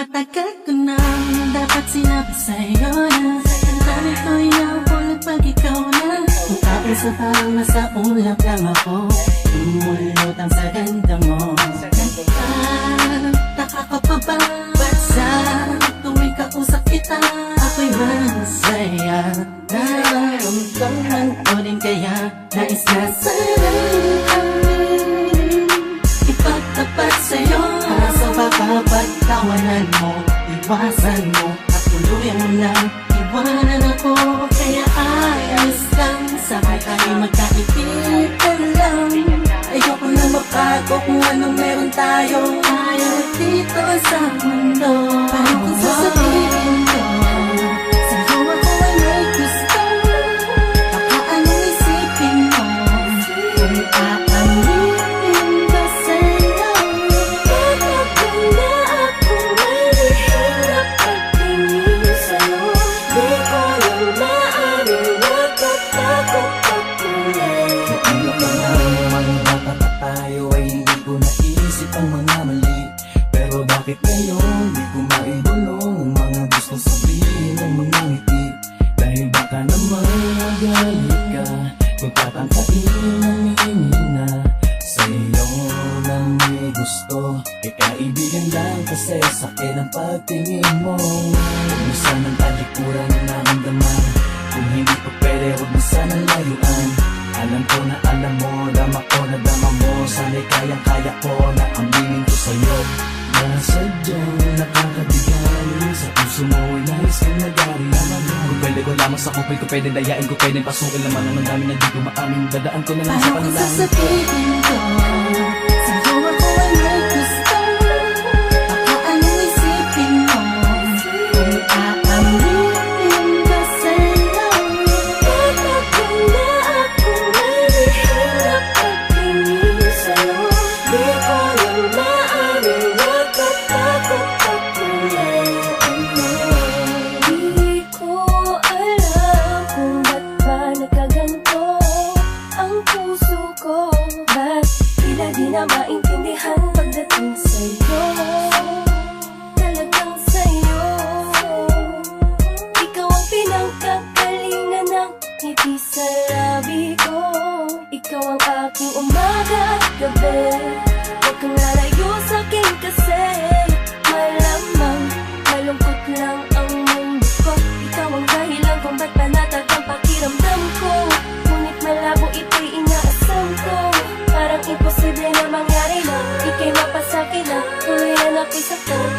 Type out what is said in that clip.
Matagal ko nang dapat sinabi sa'yo na ang dami ko'y nahulog pag ikaw na. Kung tapos sa parang nasa ulap lang ako, tumulot ang sa ganda mo. Taka ka pa ba? Ba't sa tuwing kausap kita ako'y masaya? Nararamdaman ko din kaya nais na sa'yo ipagtapat sa'yo. Kaso baka pagtawanan mo, iwasan mo at tuluyan mo lang iwanan ako. Kaya ayos lang, sabay tayo magkaibigan lang. Ayoko na mapago kung anong meron tayo. Ayaw dito sa mundo. Paano kung sasabihin ko sa'yo ako ay may gusto? Baka anong isipin mo kung aaminin ko sa'yo? Matagal na ako may lihim na pagtingin sa'yo. Di ko lang maaaring natatakot patuloy. Noong mga bata pa tayo ay hindi ko naisip ang mga mali. Pero bakit ngayon di ko maibulong ang mga gusto sabihin ng mga ngiti? Dahil baka naman magalit ka kung tatangkain aminin na sa'yo na may gusto. E kaibigan lang kasi sa'kin ang pagtingin mo. Huwag mo sanang talikuran ang naramdaman. Kung hindi pa pwede, huwag mo sanang layuan. Alam ko na alam mo, dama ko na dama mo. Sana'y kayang-kaya ko na aminin ko sa'yo na sadyang nakakabigali. Sa puso mo ay nais kong nagari. Kung pwede ko lamang sa kupil ko, pwede dayain ko, pwede pasukin laman ang dami na di ko maamin. Dadaan ko na lang sa Paano kung panalangin. sasabihin ko sa'yo ako ay may gusto? Baka anong isipin mo kung aaminin ko sa'yo? Matagal na ako may lihim na pagtingin sa'yo. Di ko lang maaaring natatakot patuloy. Di ko alam kung ba't ba nagkaganto ang puso ko. Ba't tila di na maintindihan pagdating sa'yo? Talagang sa'yo. Ikaw ang pinagkakalingan ng ngiti sa labi ko. Ikaw ang aking umaga at gabi. Huwag kang lalayo sa'kin kasi malamang malungkot lang ang mundo ko. Ikaw ang dahilan kung ba't panatag ang pakiramdam ko. Ngunit malabo ito'y inaasam ko. Parang imposible na mangyari na ika'y mapasakin na tuloy na ako'y saktan.